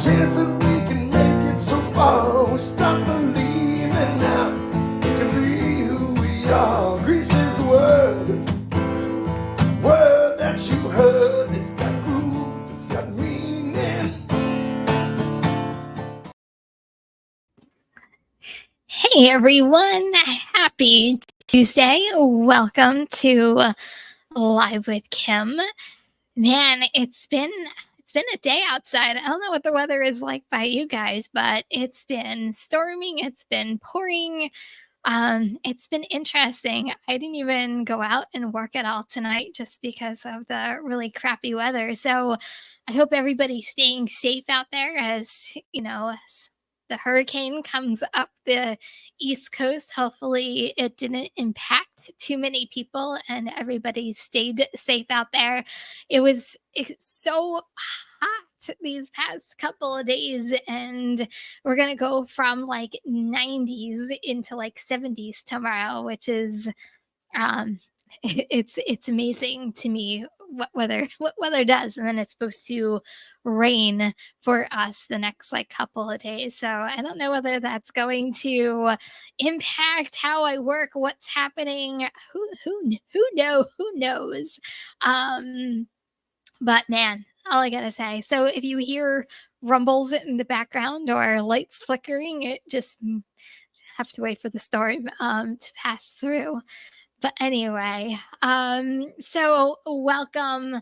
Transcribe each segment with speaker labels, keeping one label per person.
Speaker 1: chance that we can make it so far. We stop believing now we can be who we are. Greece is the word that you heard. It's got groove, it's got meaning.
Speaker 2: Hey everyone, happy Tuesday. Welcome to Live with Kim. Man, it's been a day outside. I don't know what the weather is like by you guys, but it's been storming, it's been pouring. It's been interesting. I didn't even go out and work at all tonight just because of the really crappy weather. So I hope everybody's staying safe out there as the hurricane comes up the East Coast. Hopefully it didn't impact too many people and everybody stayed safe out there. It's so hot these past couple of days, and we're gonna go from like 90s into like 70s tomorrow, which is it's amazing to me what weather does. And then it's supposed to rain for us the next like couple of days, so I don't know whether that's going to impact how I work, what's happening, who knows. But man, all I gotta say, so if you hear rumbles in the background or lights flickering, it just have to wait for the storm to pass through. But anyway, so welcome.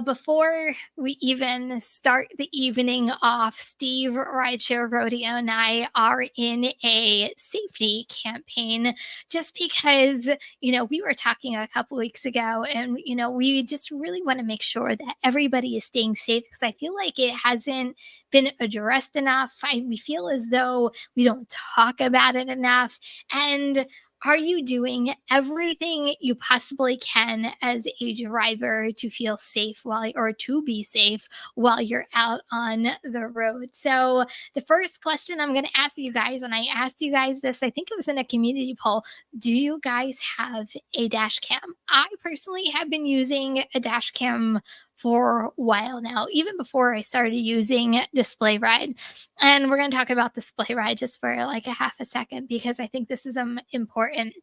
Speaker 2: Before we even start the evening off, Steve Rideshare Rodeo and I are in a safety campaign just because, we were talking a couple weeks ago and, we just really want to make sure that everybody is staying safe because I feel like it hasn't been addressed enough. We feel as though we don't talk about it enough. And are you doing everything you possibly can as a driver to feel safe or to be safe while you're out on the road? So the first question I'm going to ask you guys, and I asked you guys this, I think it was in a community poll. Do you guys have a dash cam? I personally have been using a dash cam for a while now, even before I started using Dlivrd. And we're going to talk about Dlivrd just for like a half a second because I think this is important.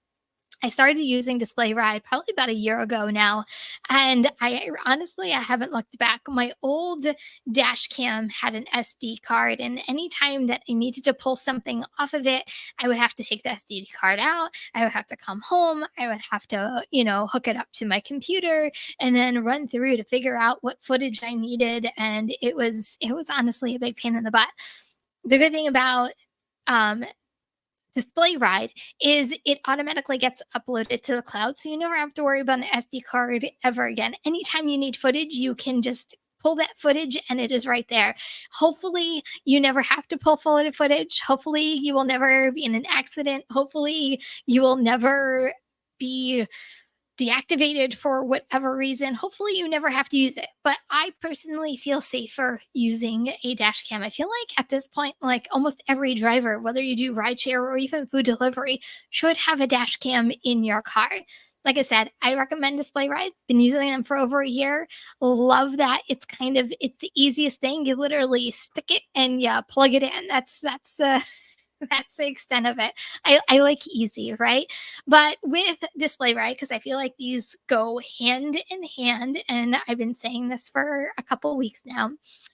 Speaker 2: I started using Dlivrd probably about a year ago now, and I haven't looked back. My old dash cam had an SD card, and anytime that I needed to pull something off of it, I would have to take the SD card out. I would have to come home. I would have to, hook it up to my computer and then run through to figure out what footage I needed. And it was honestly a big pain in the butt. The good thing about Dlivrd is it automatically gets uploaded to the cloud, so you never have to worry about an SD card ever again. Anytime you need footage, you can just pull that footage and it is right there. Hopefully you never have to pull footage. Hopefully you will never be in an accident. Hopefully you will never be deactivated for whatever reason. Hopefully you never have to use it. But I personally feel safer using a dash cam. I feel like at this point, like almost every driver, whether you do rideshare or even food delivery, should have a dash cam in your car. Like I said, I recommend Dlivrd. Been using them for over a year. Love that. It's the easiest thing. You literally stick it and you plug it in. That's that's the extent of it. I like easy, right? But with Dlivrd, because I feel like these go hand in hand, and I've been saying this for a couple weeks now,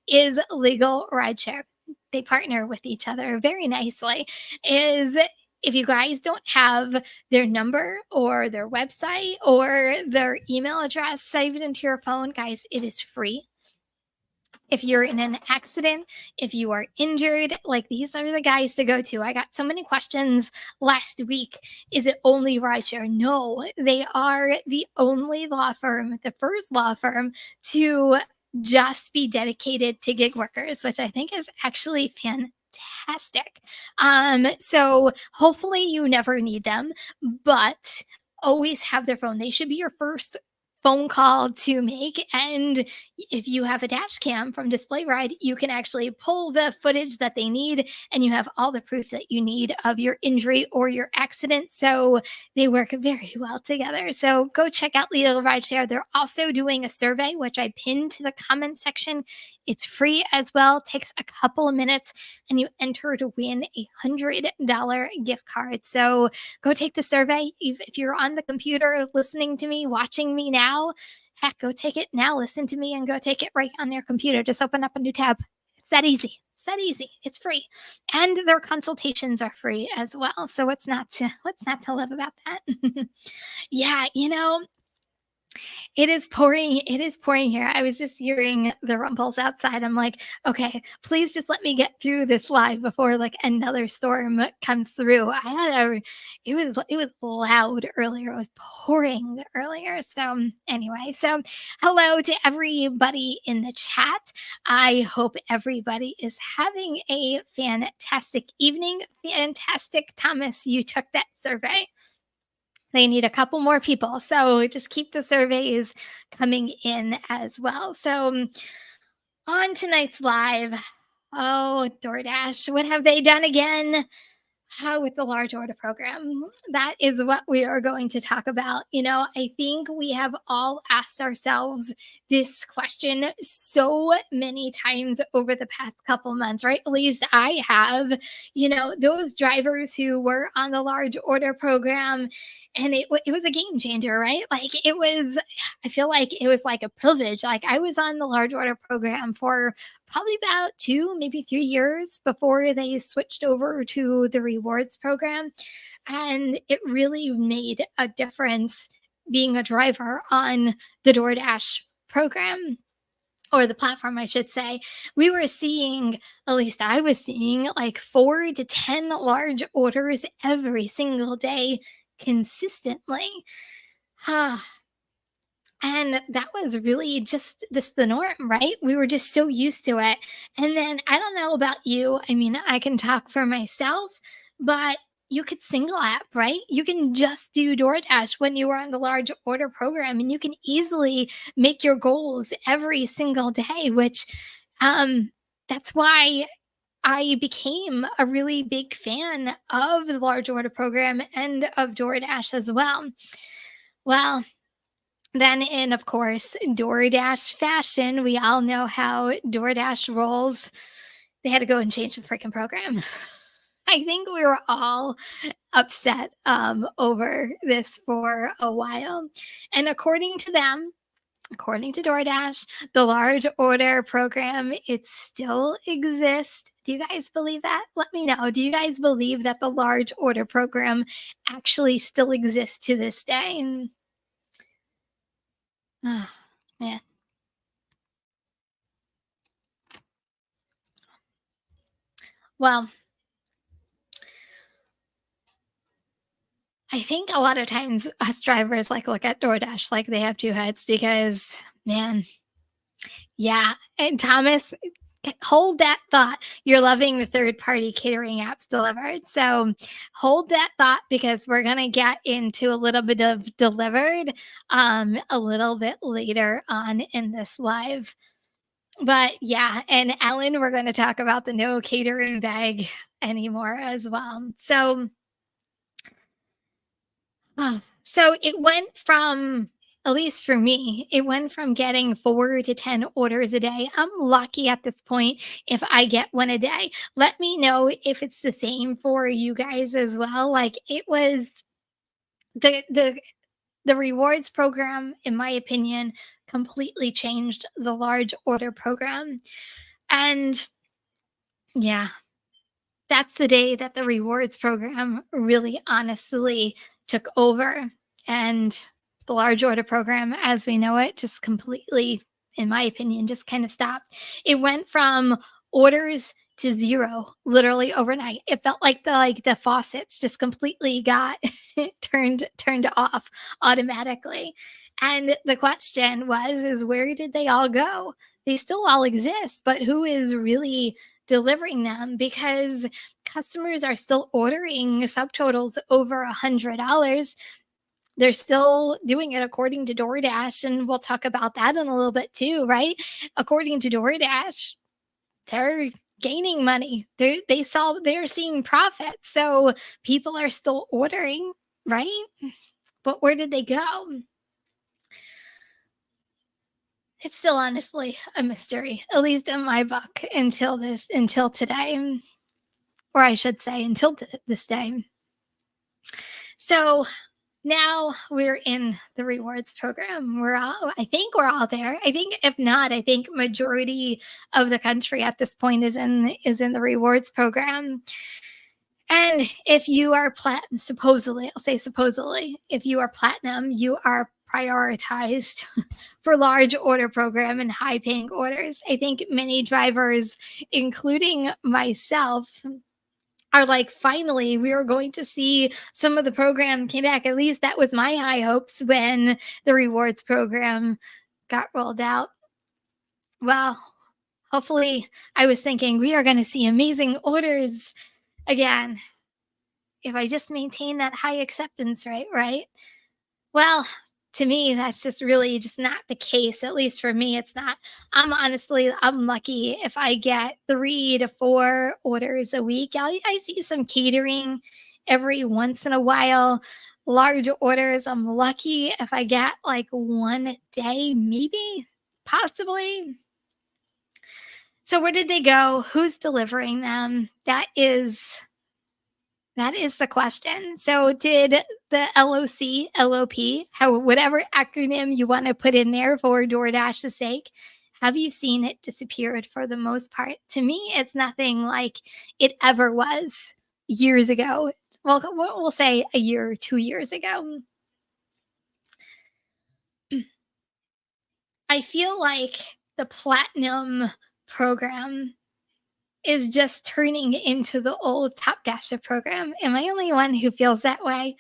Speaker 2: is legal rideshare. They partner with each other very nicely. If you guys don't have their number or their website or their email address saved into your phone, guys, it is free. If you're in an accident, if you are injured, like these are the guys to go to. I got so many questions last week. Is it only rideshare? No, they are the only law firm, the first law firm to just be dedicated to gig workers, which I think is actually fantastic. So hopefully you never need them, but always have their phone. They should be your first phone call to make. And if you have a dash cam from Dlivrd, you can actually pull the footage that they need and you have all the proof that you need of your injury or your accident. So they work very well together. So go check out Legal Rideshare. They're also doing a survey, which I pinned to the comment section It's free as well, takes a couple of minutes, and you enter to win a $100 gift card. So go take the survey. If you're on the computer listening to me, watching me now, heck, go take it now. Listen to me and go take it right on your computer. Just open up a new tab. It's that easy. It's that easy. It's free. And their consultations are free as well. So what's not to love about that? Yeah, it is pouring. It is pouring here. I was just hearing the rumbles outside. I'm like, okay, please just let me get through this live before like another storm comes through. It was loud earlier. It was pouring earlier. So anyway, so hello to everybody in the chat. I hope everybody is having a fantastic evening. Fantastic, Thomas. You took that survey. They need a couple more people. So just keep the surveys coming in as well. So on tonight's live, oh, DoorDash, what have they done again? How with the large order program? That is what we are going to talk about. I think we have all asked ourselves this question so many times over the past couple months, right? At least I have. Those drivers who were on the large order program, and it was a game changer, right? I feel like it was like a privilege. Like I was on the large order program for probably about 2, maybe 3 years before they switched over to the rewards program. And it really made a difference being a driver on the DoorDash program, or the platform, I should say. We were seeing, at least I was seeing, like 4 to 10 large orders every single day consistently. And that was really just the norm, right? We were just so used to it. And then I don't know about you. I mean, I can talk for myself, but you could single app, right? You can just do DoorDash when you are on the large order program, and you can easily make your goals every single day, which that's why I became a really big fan of the large order program and of DoorDash as well. Well, then, in of course, DoorDash fashion, we all know how DoorDash rolls. They had to go and change the freaking program. I think we were all upset over this for a while. And according to them, according to DoorDash, the large order program, it still exists. Do you guys believe that? Let me know. Do you guys believe that the large order program actually still exists to this day? Oh, man. Well, I think a lot of times us drivers look at DoorDash like they have two heads because, man, yeah. And Thomas, hold that thought. You're loving the third party catering apps Dlivrd. So hold that thought because we're going to get into a little bit of Dlivrd a little bit later on in this live. But yeah, and Ellen, we're going to talk about the no catering bag anymore as well. So it went from, at least for me, it went from getting 4 to 10 orders a day. I'm lucky at this point if I get one a day. Let me know if it's the same for you guys as well. Like it was the rewards program, in my opinion, completely changed the large order program. And yeah, that's the day that the rewards program really honestly took over, and the large order program as we know it just completely, in my opinion, just kind of stopped. It went from orders to zero literally overnight. It felt like the faucets just completely got turned off automatically. And the question is where did they all go? They still all exist, but who is really delivering them? Because customers are still ordering subtotals over $100. They're still doing it according to DoorDash, and we'll talk about that in a little bit too, right? According to DoorDash, they're gaining money. They're seeing profits, so people are still ordering, right? But where did they go? It's still honestly a mystery, at least in my book, until today, or I should say, until this day. So now we're in the rewards program. I think we're all there. I think if not, I think majority of the country at this point is in the rewards program. And if you are supposedly, I'll say supposedly, if you are platinum, you are prioritized for large order program and high paying orders. I think many drivers, including myself, are like, finally, we are going to see some of the program came back. At least that was my high hopes when the rewards program got rolled out. Well, hopefully, I was thinking we are going to see amazing orders again if I just maintain that high acceptance rate, right? Well, to me, that's just really just not the case. At least for me, it's not. I'm lucky if I get 3 to 4 orders a week. I see some catering every once in a while. Large orders, I'm lucky if I get like one a day, maybe, possibly. So where did they go? Who's delivering them? That is the question. So, did the LOC, LOP, whatever acronym you want to put in there for DoorDash's sake, have you seen it disappeared for the most part? To me, it's nothing like it ever was years ago. Well, we'll say a year or 2 years ago. I feel like the platinum program is just turning into the old Top Dasher program. Am I the only one who feels that way?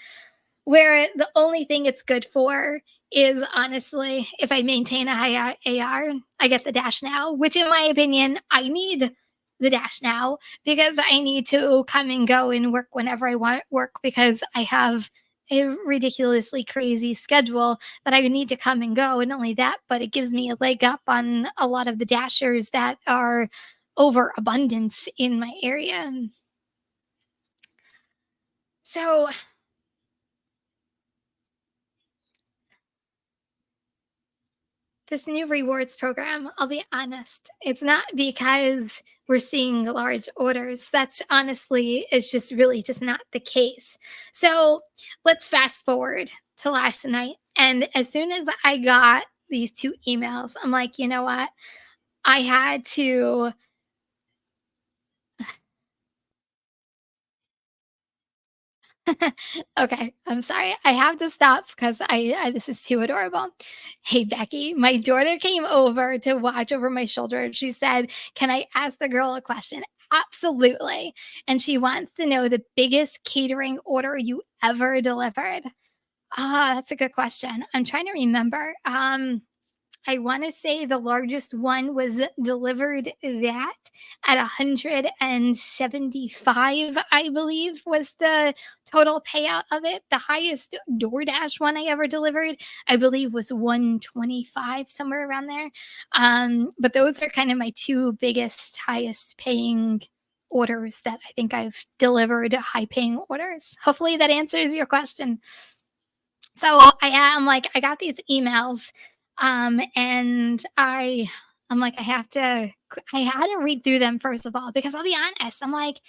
Speaker 2: Where the only thing it's good for is, honestly, if I maintain a high AR, I get the Dash Now, which in my opinion, I need the Dash Now because I need to come and go and work whenever I want work because I have a ridiculously crazy schedule that I need to come and go. And not only that, but it gives me a leg up on a lot of the Dashers that are overabundance in my area. So this new rewards program, I'll be honest, it's not because we're seeing large orders. That's honestly, it's just really just not the case. So let's fast forward to last night. And as soon as I got these 2 emails, I'm like, you know what? I had to. Okay, I'm sorry. I have to stop because this is too adorable. Hey Becky, my daughter came over to watch over my shoulder and she said, "Can I ask the girl a question?" Absolutely. And she wants to know the biggest catering order you ever delivered. That's a good question. I'm trying to remember. I want to say the largest one was delivered that at 175, I believe, was the total payout of it. The highest DoorDash one I ever delivered, I believe, was 125, somewhere around there. But those are kind of my two biggest, highest paying orders that I think I've delivered, high paying orders. Hopefully that answers your question. So I am like, I got these emails, and I'm like, I had to read through them first of all because I'll be honest, I'm like,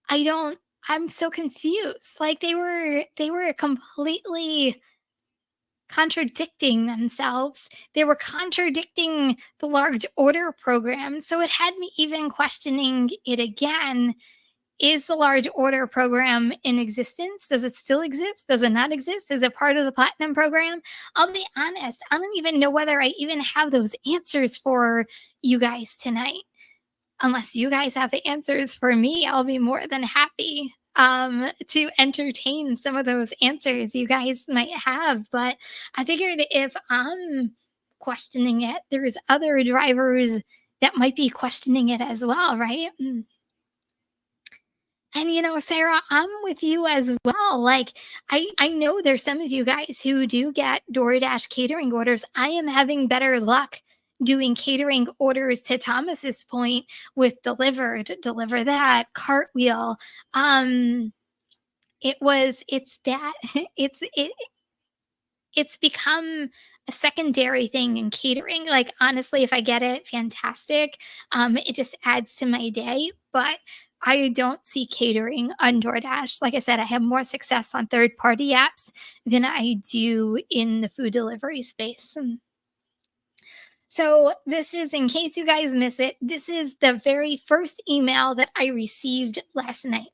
Speaker 2: I don't, I'm so confused. Like they were completely contradicting themselves. They were contradicting the large order program. So it had me even questioning it again. Is the large order program in existence? Does it still exist? Does it not exist? Is it part of the platinum program? I'll be honest, I don't even know whether I even have those answers for you guys tonight. Unless you guys have the answers for me, I'll be more than happy to entertain some of those answers you guys might have. But I figured if I'm questioning it, there's other drivers that might be questioning it as well, right? And Sarah, I'm with you as well. Like, I know there's some of you guys who do get DoorDash catering orders. I am having better luck doing catering orders, to Thomas's point, with Dlivrd, Deliver That, Cartwheel. It's that it's it's become a secondary thing in catering. Like, honestly, if I get it, fantastic. It just adds to my day, but I don't see catering on DoorDash. Like I said, I have more success on third party apps than I do in the food delivery space. So, this is, in case you guys miss it, this is the very first email that I received last night.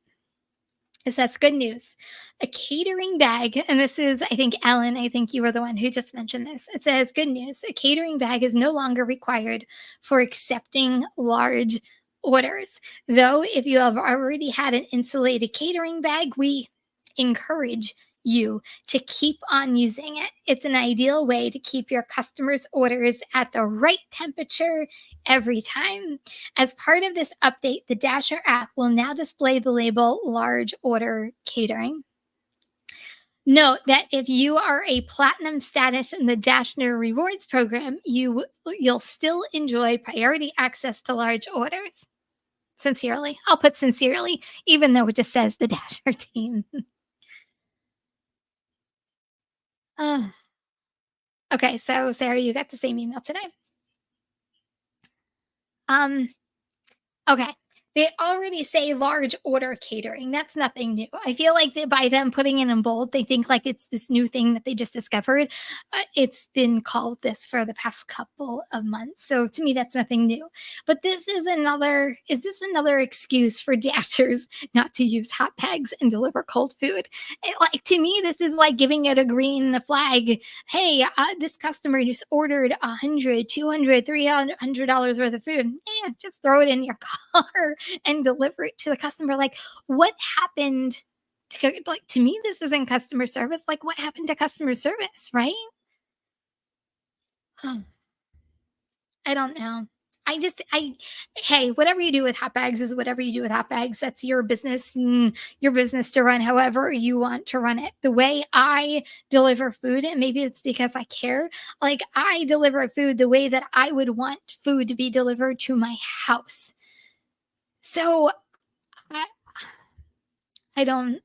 Speaker 2: It says, good news. A catering bag, and this is, I think, Ellen, I think you were the one who just mentioned this. It says, good news. A catering bag is no longer required for accepting large orders. Though, if you have already had an insulated catering bag, we encourage you to keep on using it. It's an ideal way to keep your customers' orders at the right temperature every time. As part of this update, the Dasher app will now display the label large order catering. Note that if you are a platinum status in the Dashner Rewards program, you'll still enjoy priority access to large orders. Sincerely. I'll put sincerely, even though it just says the Dasher team. Uh, okay, so Sarah, you got the same email today. Um, Okay. They already say large order catering. That's nothing new. I feel like that by them putting it in bold, they think like it's this new thing that they just discovered. It's been called this for the past couple of months. So to me, that's nothing new. But is this another excuse for dashers not to use hot bags and deliver cold food? Like, to me, this is like giving it a green flag. Hey, this customer just ordered 100, 200, $300 worth of food. Just throw it in your car and deliver it to the customer. Like, what happened to me, this isn't customer service. Like, what happened to customer service, right? I don't know. I Hey, whatever you do with hot bags is whatever you do with hot bags. That's your business, your business to run however you want to run it. The way I deliver food, and maybe it's because I care, like, I deliver food the way that I would want food to be delivered to my house. So I, I don't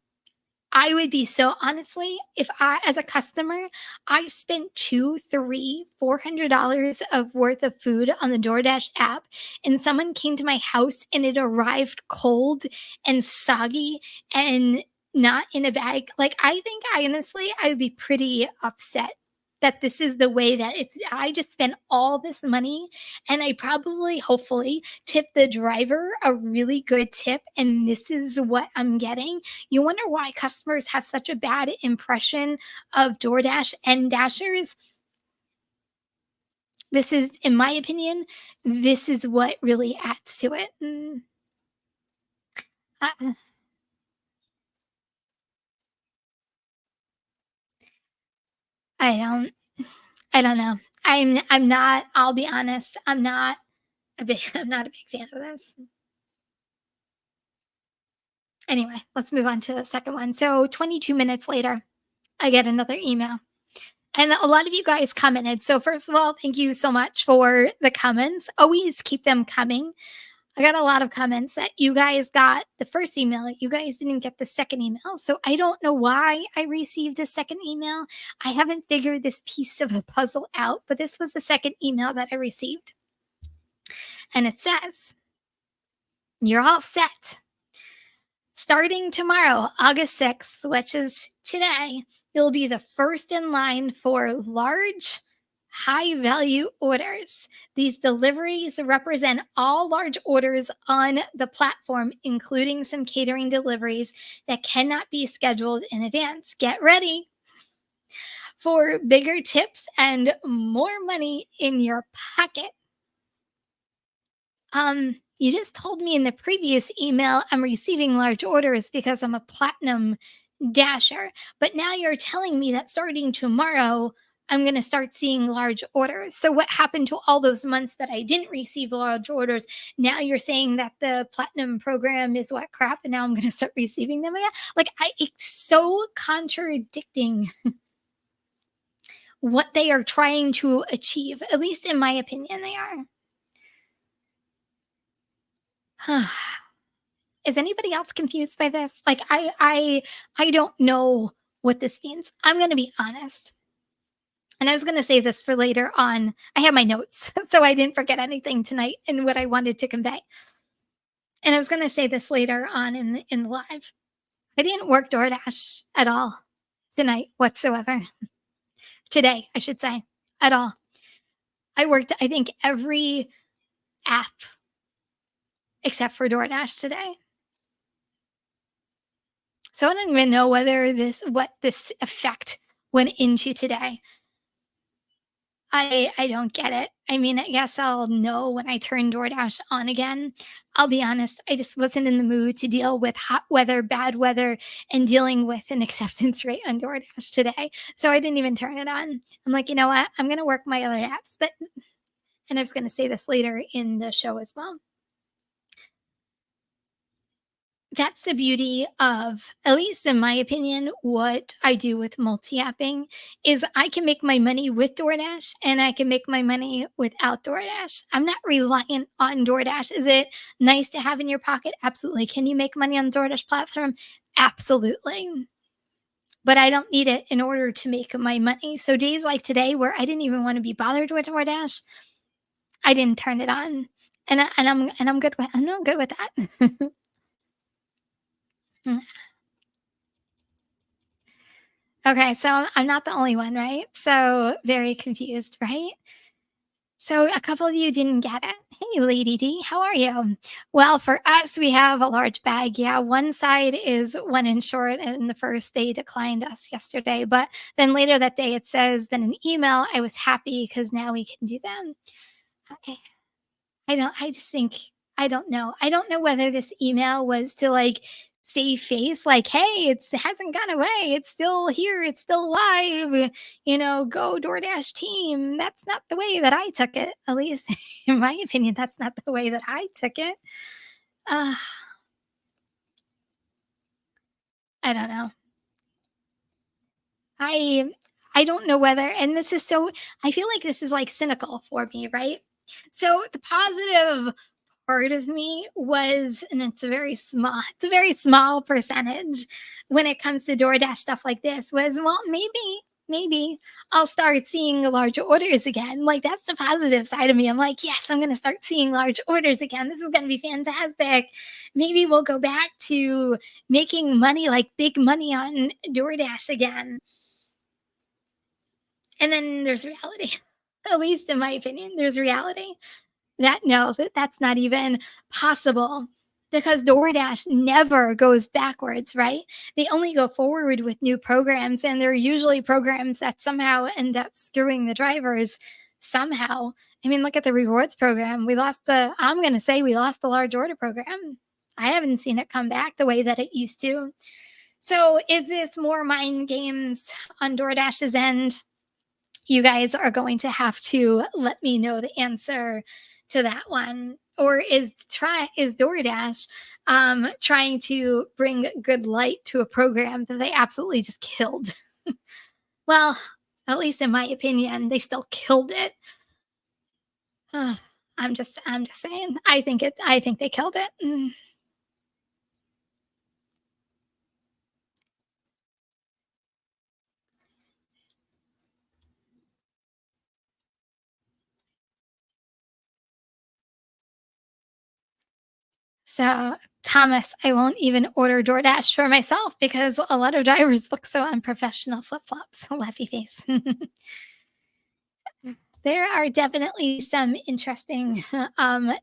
Speaker 2: I would be so, honestly, if I, as a customer, I spent two, three, $400 of worth of food on the DoorDash app, and someone came to my house and it arrived cold and soggy and not in a bag. Like, I think honestly, I would be pretty upset that this is the way that it's. I just spent all this money, and I probably, hopefully, tip the driver a really good tip, and this is what I'm getting. You wonder why customers have such a bad impression of DoorDash and Dashers? This is, in my opinion, this is what really adds to it. Uh, I don't I don't know. I'm not, I'll be honest, I'm not a big I'm not a big fan of this. Anyway, let's move on to the second one. So 22 minutes later, I get another email. And a lot of you guys commented. So, first of all, thank you so much for the comments. Always keep them coming. I got a lot of comments that you guys got the first email. You guys didn't get the second email. So, I don't know why I received the second email. I haven't figured this piece of the puzzle out, but this was the second email that I received. And it says, you're all set. Starting tomorrow, August 6th, which is today, you'll be the first in line for large, high value orders. These deliveries represent all large orders on the platform, including some catering deliveries that cannot be scheduled in advance. Get ready for bigger tips and more money in your pocket. You just told me in the previous email I'm receiving large orders because I'm a platinum dasher, but now you're telling me that starting tomorrow I'm going to start seeing large orders. So what happened to all those months that I didn't receive large orders? Now you're saying that the platinum program is what crap, and now I'm going to start receiving them again? Like, it's so contradicting what they are trying to achieve. At least in my opinion, they are. Is anybody else confused by this? Like, I don't know what this means. I'm going to be honest. And I was going to save this for later on. I have my notes, so I didn't forget anything tonight and what I wanted to convey. And I was going to say this later on in the live. I didn't work DoorDash at all tonight whatsoever. Today, I should say, at all. I worked, I think, every app except for DoorDash today. So I don't even know what this effect went into today. I don't get it. I mean, I guess I'll know when I turn DoorDash on again. I'll be honest, I just wasn't in the mood to deal with hot weather, bad weather, and dealing with an acceptance rate on DoorDash today. So I didn't even turn it on. I'm like, you know what? I'm gonna work my other apps, but and I was gonna say this later in the show as well. That's the beauty of, at least in my opinion, what I do with multi-apping is I can make my money with DoorDash and I can make my money without DoorDash. I'm not reliant on DoorDash. Is it nice to have in your pocket? Absolutely. Can you make money on the DoorDash platform? Absolutely. But I don't need it in order to make my money. So days like today where I didn't even want to be bothered with DoorDash, I didn't turn it on. And I'm good with I'm good with that. Okay, so I'm not the only one, right? So very confused, right? So a couple of you didn't get it. Hey, Lady D, how are you? Well, for us, we have a large bag. Yeah, one side is one in short, and the first they declined us yesterday. But then later that day, it says, then an email. I was happy because now we can do them. Okay. I just think I don't know. I don't know whether this email was to like save face, like, hey, it hasn't gone away. It's still here. It's still alive. Go DoorDash team. That's not the way that I took it. At least in my opinion, that's not the way that I took it. Uh, I don't know. I I don't know whether, and this is so, I feel like this is like cynical for me, right? So the positive part of me was, and it's a very small percentage when it comes to DoorDash stuff like this, was, well, maybe I'll start seeing large orders again. Like, that's the positive side of me. I'm like, yes, I'm going to start seeing large orders again. This is going to be fantastic. Maybe we'll go back to making money, like big money on DoorDash again. And then there's reality. At least in my opinion, there's reality. That no, that's not even possible because DoorDash never goes backwards, right? They only go forward with new programs, and they're usually programs that somehow end up screwing the drivers somehow. I mean, look at the rewards program. I'm going to say we lost the large order program. I haven't seen it come back the way that it used to. So, is this more mind games on DoorDash's end? You guys are going to have to let me know the answer to that one. Or is DoorDash trying to bring good light to a program that they absolutely just killed? Well, at least in my opinion, they still killed it. I'm just saying. I think they killed it. So, Thomas, I won't even order DoorDash for myself because a lot of drivers look so unprofessional. Flip flops, laughy face. There are definitely some interesting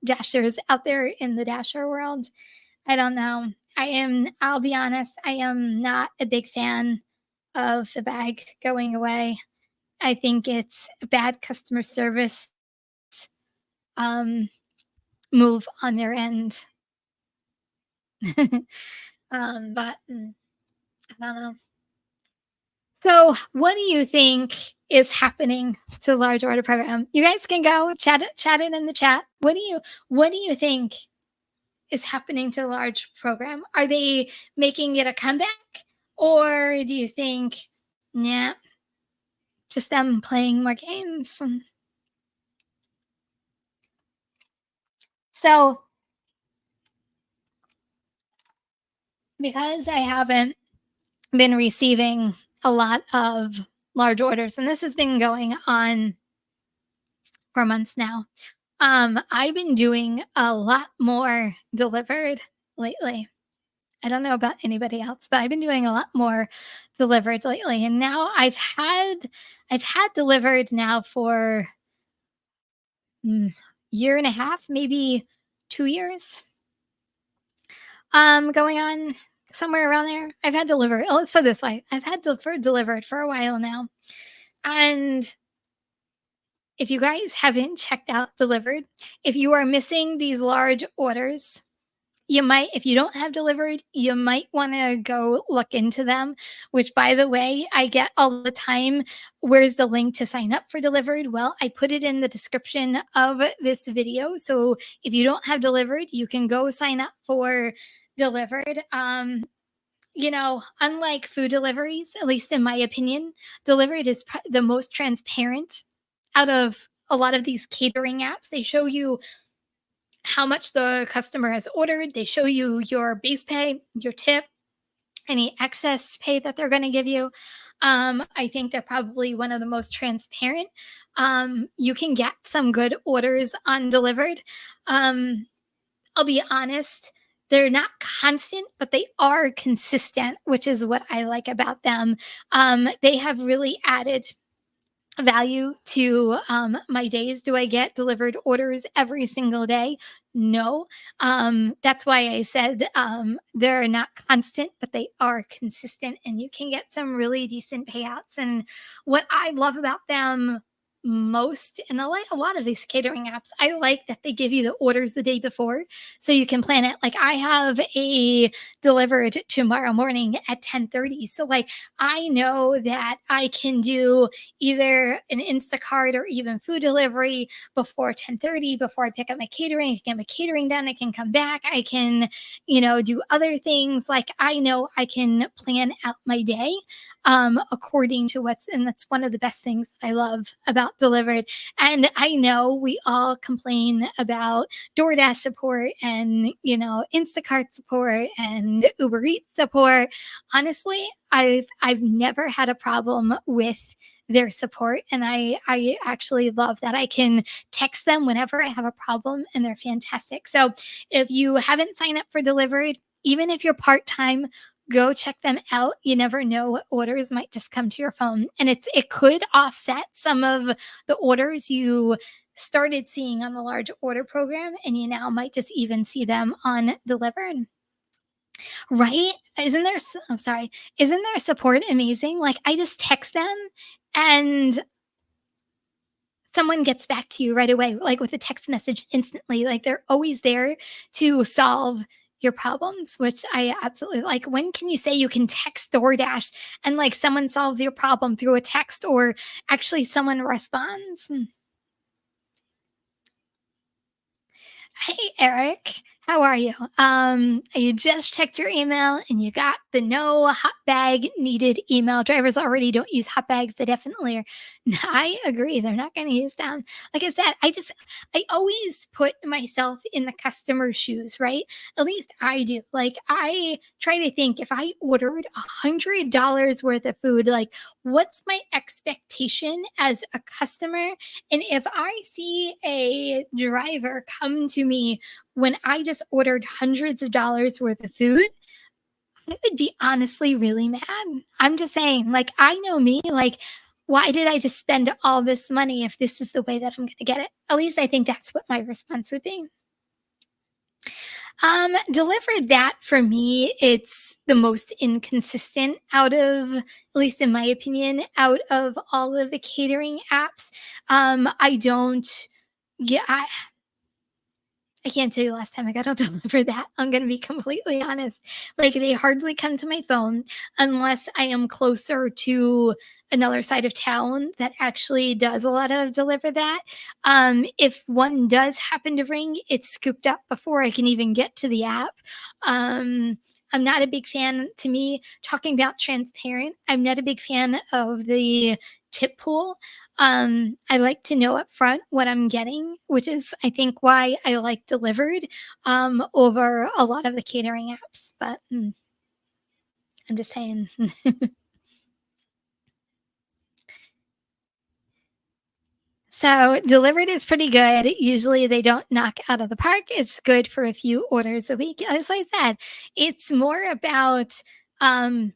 Speaker 2: dashers out there in the dasher world. I don't know. I'll be honest, I am not a big fan of the bag going away. I think it's a bad customer service um, move on their end. But I don't know. So, what do you think is happening to the large order program? You guys can go chat it in the chat. What do you think is happening to the large program? Are they making it a comeback, or do you think, yeah, just them playing more games? So, because I haven't been receiving a lot of large orders, and this has been going on for months now. I've been doing a lot more delivered lately. I don't know about anybody else, but I've been doing a lot more delivered lately. And now I've had delivered now for mm, year and a half, maybe 2 years. Going on somewhere around there. I've had delivered. Oh, let's put it this way. I've had delivered for a while now. And if you guys haven't checked out Delivered, if you are missing these large orders, you might, if you don't have Delivered, you might want to go look into them, which by the way, I get all the time. Where's the link to sign up for Delivered? Well, I put it in the description of this video. So if you don't have Delivered, you can go sign up for Delivered. Unlike food deliveries, at least in my opinion, Delivered is the most transparent out of a lot of these catering apps. They show you how much the customer has ordered, they show you your base pay, your tip, any excess pay that they're going to give you. I think they're probably one of the most transparent. You can get some good orders on Delivered. I'll be honest, they're not constant, but they are consistent, which is what I like about them. They have really added value to my days. Do I get delivered orders every single day? No. That's why I said they're not constant, but they are consistent, and you can get some really decent payouts. And what I love about them most, and I like a lot of these catering apps, I like that they give you the orders the day before so you can plan it. Like I have a delivered tomorrow morning at 10:30. So like I know that I can do either an Instacart or even food delivery before 10:30, before I pick up my catering. I can get my catering done. I can come back. I can, do other things. Like I know I can plan out my day according to and that's one of the best things that I love about Delivered. And I know we all complain about DoorDash support and, Instacart support and Uber Eats support. Honestly, I've never had a problem with their support, and I actually love that I can text them whenever I have a problem, and they're fantastic. So if you haven't signed up for Delivered, even if you're part-time, go check them out. You never know what orders might just come to your phone, and it could offset some of the orders you started seeing on the large order program, and you now might just even see them on Delivered. Right? I'm sorry. Isn't their support amazing? Like I just text them and someone gets back to you right away, like with a text message instantly. Like they're always there to solve your problems, which I absolutely like. When can you say you can text DoorDash and like someone solves your problem through a text, or actually someone responds? Hey, Eric, how are you? You just checked your email and you got the no hot bag needed email. Drivers already don't use hot bags. They definitely are. I agree. They're not going to use them. Like I said, I always put myself in the customer's shoes, right? At least I do. Like I try to think if I ordered $100 worth of food, like what's my expectation as a customer? And if I see a driver come to me when I just ordered hundreds of dollars worth of food, I would be honestly really mad. I'm just saying, like, I know me, like, why did I just spend all this money if this is the way that I'm going to get it? At least I think that's what my response would be. Delivered that for me, it's the most inconsistent out of, at least in my opinion, out of all of the catering apps. I don't, yeah, I can't tell you the last time I got a deliver that. I'm going to be completely honest. Like they hardly come to my phone unless I am closer to another side of town that actually does a lot of deliver that. If one does happen to ring, it's scooped up before I can even get to the app. I'm not a big fan, to me, talking about transparent, I'm not a big fan of the tip pool. I like to know up front what I'm getting, which is, I think, why I like Delivered over a lot of the catering apps. But I'm just saying. So Delivered is pretty good. Usually they don't knock out of the park. It's good for a few orders a week. As I said, it's more about to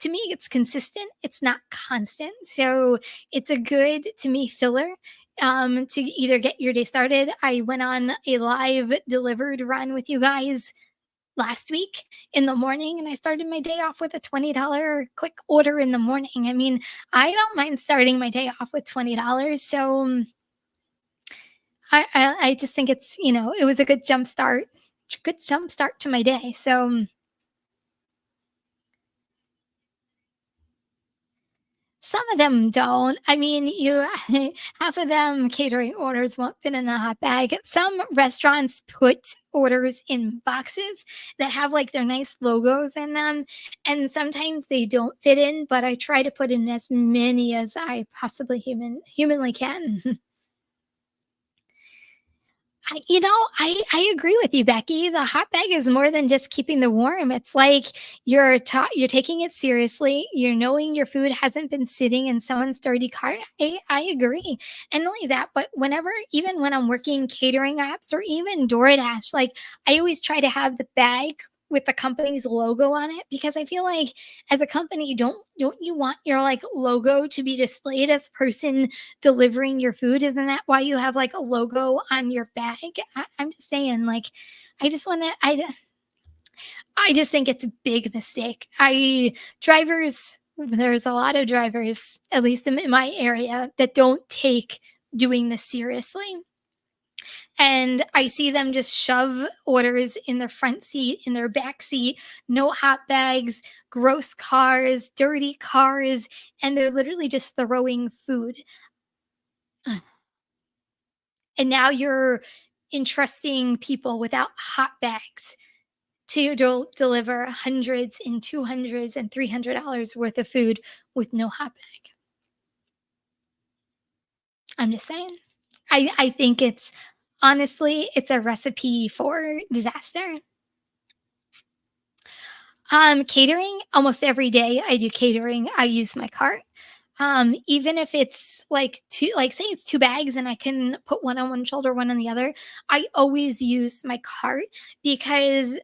Speaker 2: me it's consistent, it's not constant. So it's a good to me filler to either get your day started. I went on a live Delivered run with you guys last week in the morning, and I started my day off with a $20 quick order in the morning. I mean, I don't mind starting my day off with $20. So I just think it's, it was a good jump start to my day. So some of them don't. I mean, you half of them catering orders won't fit in a hot bag. Some restaurants put orders in boxes that have like their nice logos in them, and sometimes they don't fit in, but I try to put in as many as I possibly humanly can. I agree with you, Becky. The hot bag is more than just keeping the warm. It's like you're taking it seriously. You're knowing your food hasn't been sitting in someone's dirty cart. I agree. And not only that, but even when I'm working catering apps or even DoorDash, like I always try to have the bag with the company's logo on it, because I feel like as a company, don't you want your like logo to be displayed as the person delivering your food? Isn't that why you have like a logo on your bag? I'm just saying, like, I just want to, I just think it's a big mistake. There's a lot of drivers, at least in my area, that don't take doing this seriously. And I see them just shove orders in their front seat, in their back seat, no hot bags, gross cars, dirty cars, and they're literally just throwing food. And now you're entrusting people without hot bags to deliver hundreds and $200s and $300 worth of food with no hot bag. I'm just saying. I think it's honestly, it's a recipe for disaster. Catering, almost every day I do catering, I use my cart. Even if it's like say it's two bags and I can put one on one shoulder, one on the other, I always use my cart because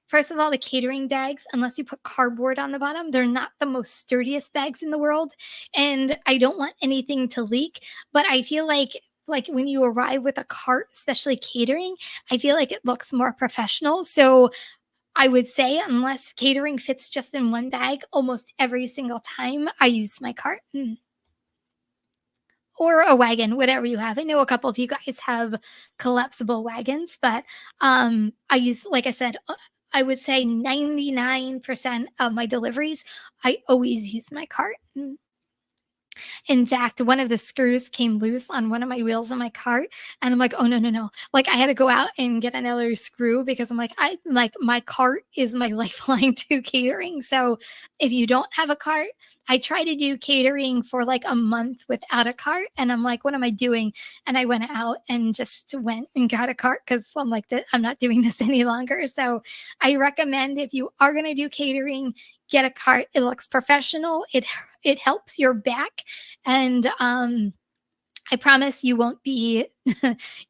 Speaker 2: first of all, the catering bags, unless you put cardboard on the bottom, they're not the most sturdiest bags in the world. And I don't want anything to leak. But I feel like when you arrive with a cart, especially catering, I feel like it looks more professional. So I would say, unless catering fits just in one bag, almost every single time I use my cart. Or a wagon, whatever you have. I know a couple of you guys have collapsible wagons, but I use, like I said, I would say 99% of my deliveries, I always use my cart. In fact, one of the screws came loose on one of my wheels on my cart, and I'm like, "Oh, no, no, no." Like, I had to go out and get another screw because my cart is my lifeline to catering. So, if you don't have a cart, I try to do catering for like a month without a cart, and I'm like, "What am I doing?" And I went out and just went and got a cart because I'm like, I'm not doing this any longer. So, I recommend if you are gonna do catering, get a cart. It looks professional. It helps your back, and I promise you won't be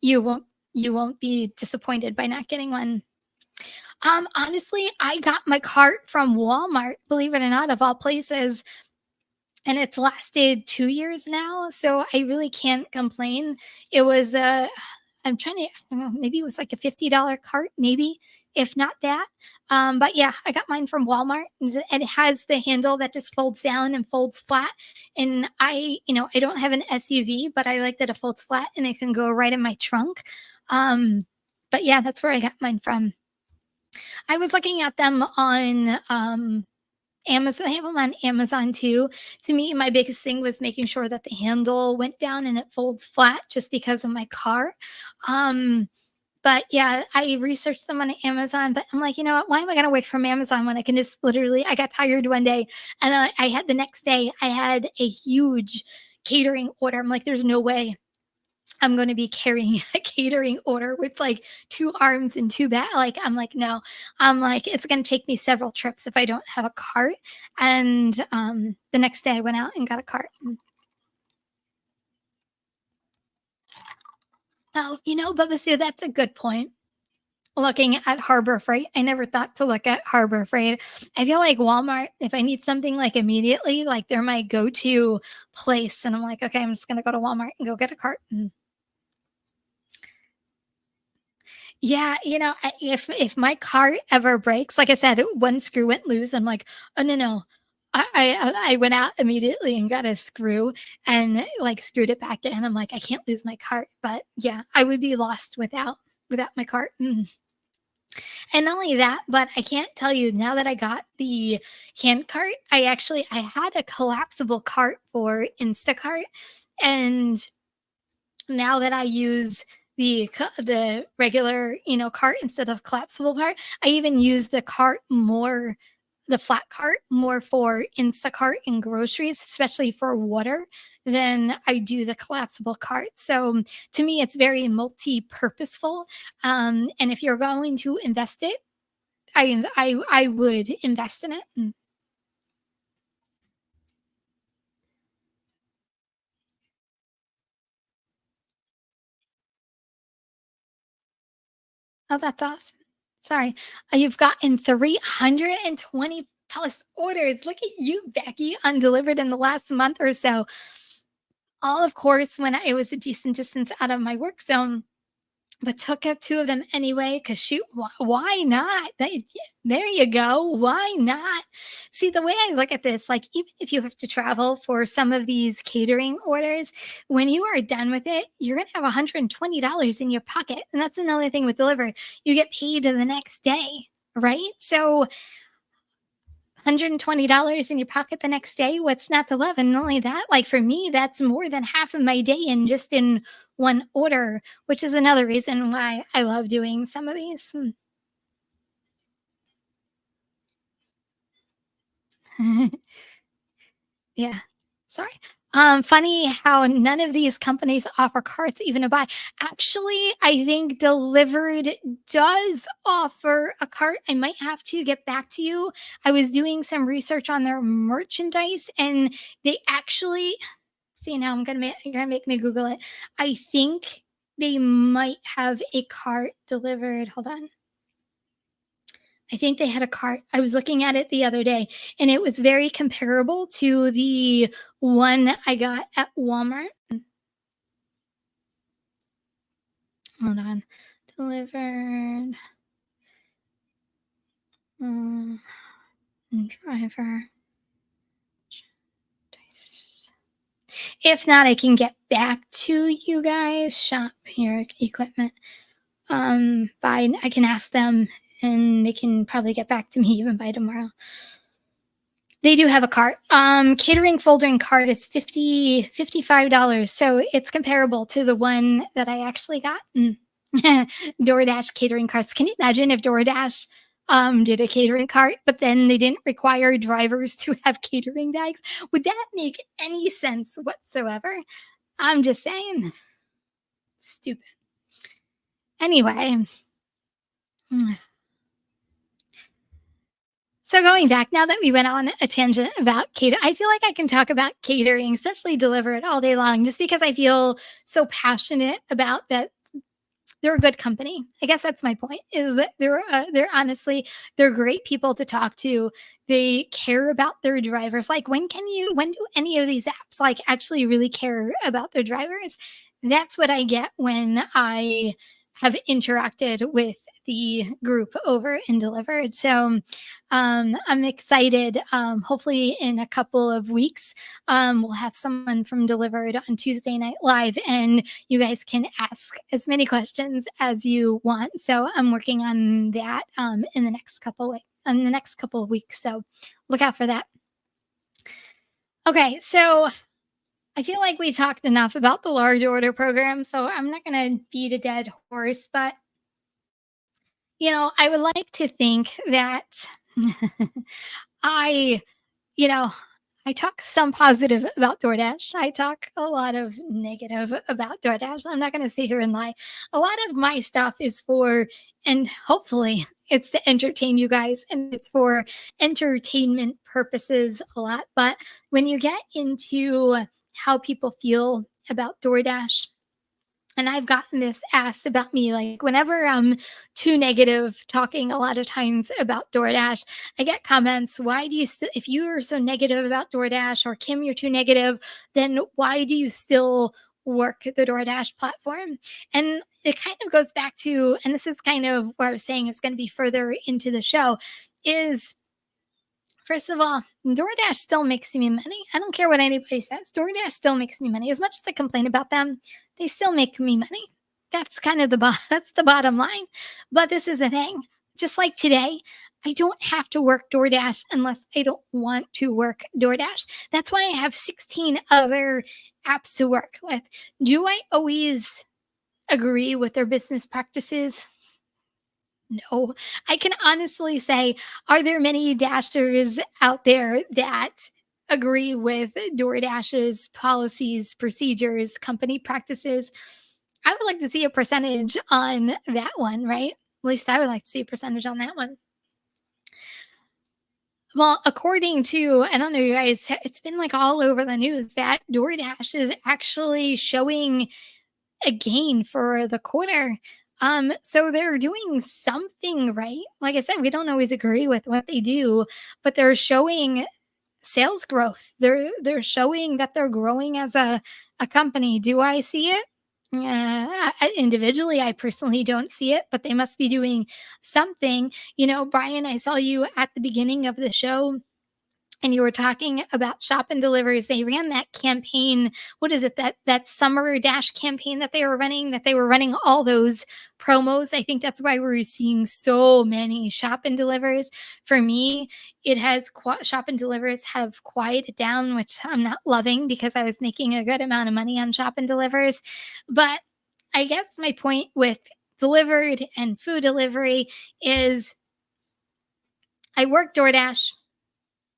Speaker 2: you won't be disappointed by not getting one. Honestly, I got my cart from Walmart, believe it or not, of all places, and it's lasted 2 years now, so I really can't complain. It was I'm trying to, I don't know, maybe it was like a $50 cart, maybe, if not that. But yeah, I got mine from Walmart, and it has the handle that just folds down and folds flat. And I don't have an SUV, but I like that it folds flat and it can go right in my trunk. But yeah, that's where I got mine from. I was looking at them on Amazon. I have them on Amazon too. To me, my biggest thing was making sure that the handle went down and it folds flat just because of my car. Um, but yeah, I researched them on Amazon, but I'm like, you know what? Why am I going to wait from Amazon when I can just literally, I got tired one day and I had the next day, I had a huge catering order. I'm like, there's no way I'm going to be carrying a catering order with like two arms and two back. Like, I'm like, no, I'm like, it's going to take me several trips if I don't have a cart. And the next day I went out and got a cart. Oh, Bubba Sue, that's a good point. Looking at Harbor Freight, I never thought to look at Harbor Freight. I feel like Walmart, if I need something like immediately, like they're my go-to place, and I'm like, okay, I'm just gonna go to Walmart and go get a cart. Yeah, if my cart ever breaks, like I said, one screw went loose. I'm like, oh no no, I went out immediately and got a screw and like screwed it back in. I'm like, I can't lose my cart, but yeah, I would be lost without my cart. And not only that, but I can't tell you now that I got the hand cart, I had a collapsible cart for Instacart, and now that I use the regular, cart instead of collapsible cart, I even use the flat cart more for Instacart and groceries, especially for water, than I do the collapsible cart. So to me, it's very multi-purposeful. And if you're going to invest it, I would invest in it. Oh, that's awesome. Sorry. You've gotten 320 plus orders. Look at you, Becky, undelivered in the last month or so. All, of course, when it was a decent distance out of my work zone, but took it two of them anyway. Cause shoot, why not? There you go. Why not? See, the way I look at this, like even if you have to travel for some of these catering orders, when you are done with it, you're gonna have $120 in your pocket. And that's another thing with Delivered. You get paid the next day, right? So $120 in your pocket the next day, what's not to love? And not only that, like for me, that's more than half of my day in just in one order, which is another reason why I love doing some of these. Yeah. Sorry. Funny how none of these companies offer carts even to buy. Actually, I think Delivered does offer a cart. I might have to get back to you. I was doing some research on their merchandise, and they actually see now. You're gonna make me Google it. I think they might have a cart delivered. Hold on. I think they had a cart. I was looking at it the other day, and it was very comparable to the one I got at Walmart. Hold on. Delivered um, driver. If not, I can get back to you guys. Shop here equipment. By I can ask them, and they can probably get back to me even by tomorrow. They do have a cart. Catering folding cart is $55. So it's comparable to the one that I actually got. DoorDash catering carts. Can you imagine if DoorDash did a catering cart, but then they didn't require drivers to have catering bags? Would that make any sense whatsoever? I'm just saying. Stupid. Anyway. So going back, now that we went on a tangent about catering, I feel like I can talk about catering, especially Delivered, all day long, just because I feel so passionate about that. They're a good company. I guess that's my point. Is that they're honestly they're great people to talk to. They care about their drivers. Like when do any of these apps like actually really care about their drivers? That's what I get when I have interacted with the group over in Delivered. So I'm excited. Hopefully, in a couple of weeks, we'll have someone from Delivered on Tuesday Night Live, and you guys can ask as many questions as you want. So I'm working on that in the next couple of weeks. So look out for that. Okay, so I feel like we talked enough about the large order program, so I'm not going to beat a dead horse, but I would like to think that I, you know, I talk some positive about DoorDash. I talk a lot of negative about DoorDash. I'm not going to sit here and lie. A lot of my stuff is and hopefully it's to entertain you guys, and it's for entertainment purposes a lot. But when you get into how people feel about DoorDash, And I've gotten this asked about me, like, whenever I'm too negative, talking a lot of times about DoorDash, I get comments, why do you still, if you are so negative about DoorDash, or Kim, you're too negative, then why do you still work the DoorDash platform? And it kind of goes back to, and this is kind of where I was saying it's going to be further into the show, is first of all, DoorDash still makes me money. I don't care what anybody says. DoorDash still makes me money. As much as I complain about them, they still make me money. That's kind of that's the bottom line. But this is the thing. Just like today, I don't have to work DoorDash unless I don't want to work DoorDash. That's why I have 16 other apps to work with. Do I always agree with their business practices? No, I can honestly say, are there many Dashers out there that agree with DoorDash's policies, procedures, company practices? I would like to see a percentage on that one, right? At least I would like to see a percentage on that one. Well, according to, I don't know, you guys, it's been like all over the news that DoorDash is actually showing a gain for the quarter. So they're doing something right. Like I said, we don't always agree with what they do, but they're showing sales growth. They're showing that they're growing as a company. Do I see it? Individually, I personally don't see it, but they must be doing something. You know, Brian, I saw you at the beginning of the show and you were talking about shop and deliveries. They ran that campaign. What is it? That summer dash campaign that they were running, that they were running all those promos. I think that's why we're seeing so many shop and delivers. For me, it has shop and delivers have quieted down, which I'm not loving because I was making a good amount of money on shop and delivers. But I guess my point with Dlivrd and food delivery is I work DoorDash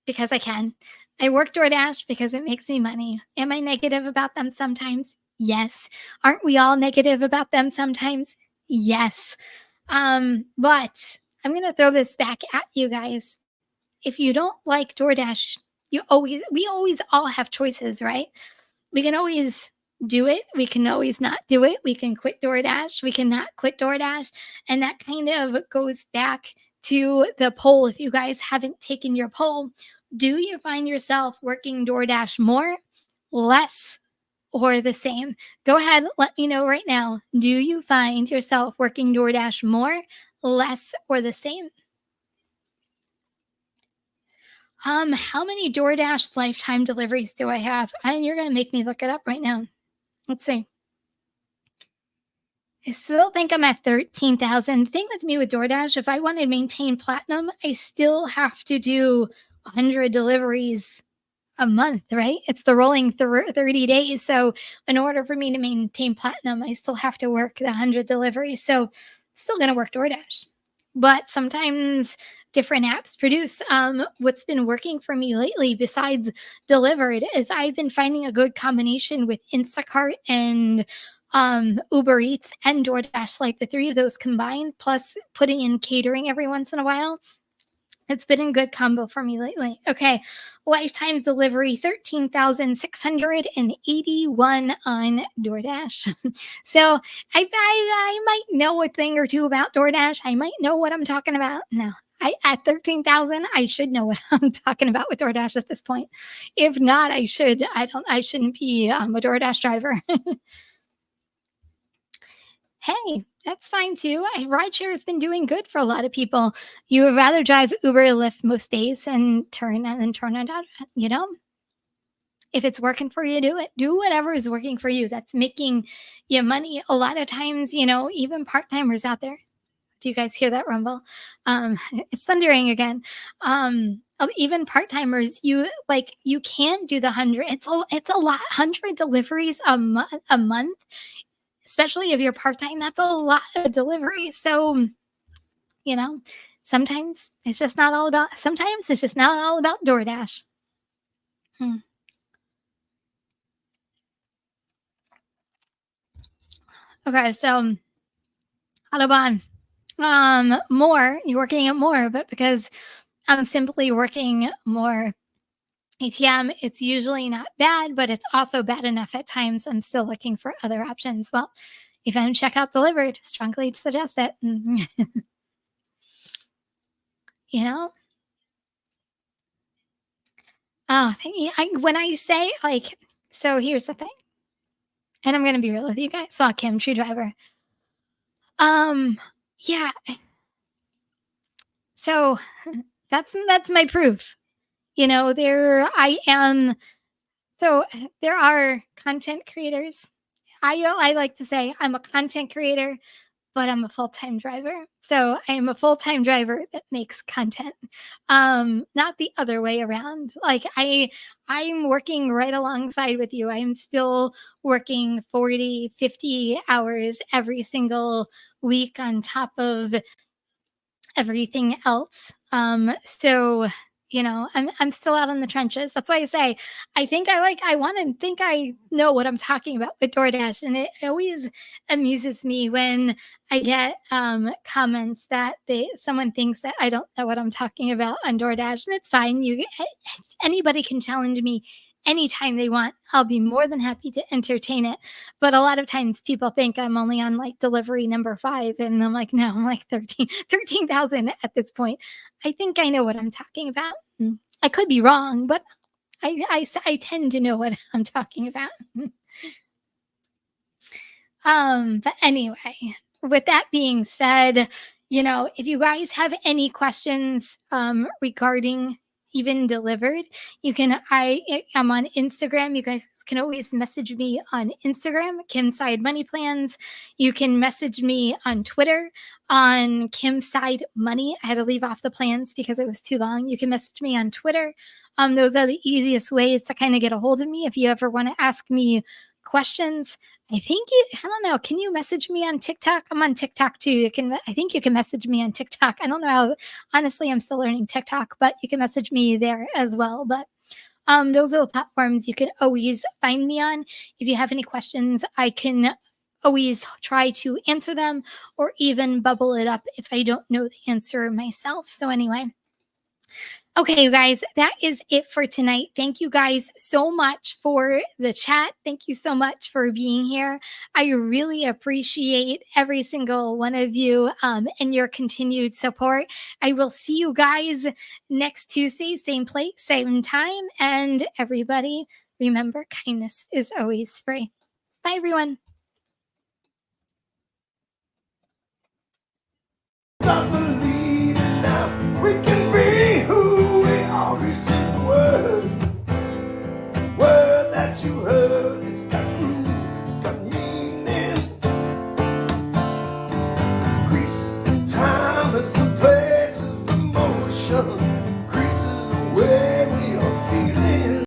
Speaker 2: because I can. I work DoorDash because it makes me money. Am I negative about them sometimes? Yes. Aren't we all negative about them sometimes? Yes. But I'm gonna throw this back at you guys. If you don't like DoorDash, we always all have choices, right? We can always do it. We can always not do it. We can quit DoorDash. We cannot quit DoorDash. And that kind of goes back to the poll. If you guys haven't taken your poll, do you find yourself working DoorDash more, less, or the same? Go ahead, let me know right now. Do you find yourself working DoorDash more, less, or the same? How many DoorDash lifetime deliveries do I have? And you're gonna make me look it up right now. Let's see. I still think I'm at 13,000. The thing with me with DoorDash, if I want to maintain platinum, I still have to do 100 deliveries a month, right? It's the rolling 30 days. So in order for me to maintain platinum, I still have to work the 100 deliveries. So still going to work DoorDash. But sometimes different apps produce. What's been working for me lately, besides Dlivrd, is I've been finding a good combination with Instacart and Uber Eats and DoorDash, like the three of those combined, plus putting in catering every once in a while. It's been a good combo for me lately. Okay, lifetime delivery 13,681 on DoorDash. So I might know a thing or two about DoorDash. I might know what I'm talking about. No, at 13,000, I should know what I'm talking about with DoorDash at this point. If not, I should. I shouldn't be a DoorDash driver. Hey, that's fine too. Rideshare has been doing good for a lot of people. You would rather drive Uber or Lyft most days and turn it out. You know, if it's working for you, do it. Do whatever is working for you. That's making you money. A lot of times, you know, even part timers out there. Do you guys hear that rumble? It's thundering again. Even part timers, you can do the 100. It's a lot. 100 deliveries a month, especially if you're part-time. That's a lot of delivery. So, you know, sometimes it's just not all about DoorDash. Hmm. Okay, so Audubon, more, you're working at more, but because I'm simply working more ATM, it's usually not bad, but it's also bad enough at times. I'm still looking for other options. Well, if you haven't checked out Dlivrd, strongly suggest it. You know? Oh, thank you. When I say, like, so here's the thing, and I'm gonna be real with you guys. Well, Kim, true driver. Yeah. So that's my proof. You know, there I am. So there are content creators. I like to say I'm a content creator, but I'm a full-time driver. So I am a full-time driver that makes content. Not the other way around. Like I'm working right alongside with you. I'm still working 40, 50 hours every single week on top of everything else. So you know, I'm still out in the trenches. That's why I say I want to think I know what I'm talking about with DoorDash, and it always amuses me when I get comments that someone thinks that I don't know what I'm talking about on DoorDash, and it's fine. Anybody can challenge me anytime they want. I'll be more than happy to entertain it. But a lot of times people think I'm only on like delivery number 5. And I'm like, no, I'm like 13,000 at this point. I think I know what I'm talking about. I could be wrong, but I tend to know what I'm talking about. But anyway, with that being said, you know, if you guys have any questions regarding even Dlivrd, you can I'm on Instagram. You guys can always message me on Instagram, Kim Side Money Plans. You can message me on Twitter on Kim Side Money. I had to leave off the plans because it was too long. You can message me on Twitter. Those are the easiest ways to kind of get a hold of me if you ever want to ask me questions. I don't know. Can you message me on TikTok? I'm on TikTok too. I think you can message me on TikTok. I don't know how, honestly, I'm still learning TikTok, but you can message me there as well. But those are the platforms you can always find me on. If you have any questions, I can always try to answer them or even bubble it up if I don't know the answer myself. So anyway. Okay, you guys, that is it for tonight. Thank you guys so much for the chat. Thank you so much for being here. I really appreciate every single one of you and your continued support. I will see you guys next Tuesday, same place, same time. And everybody, remember, kindness is always free. Bye, everyone.
Speaker 1: Stop believing now. We can be who we are. Receive the word that you heard. It's got groove, it's got meaning. Greece is the time, is the place, is the motion.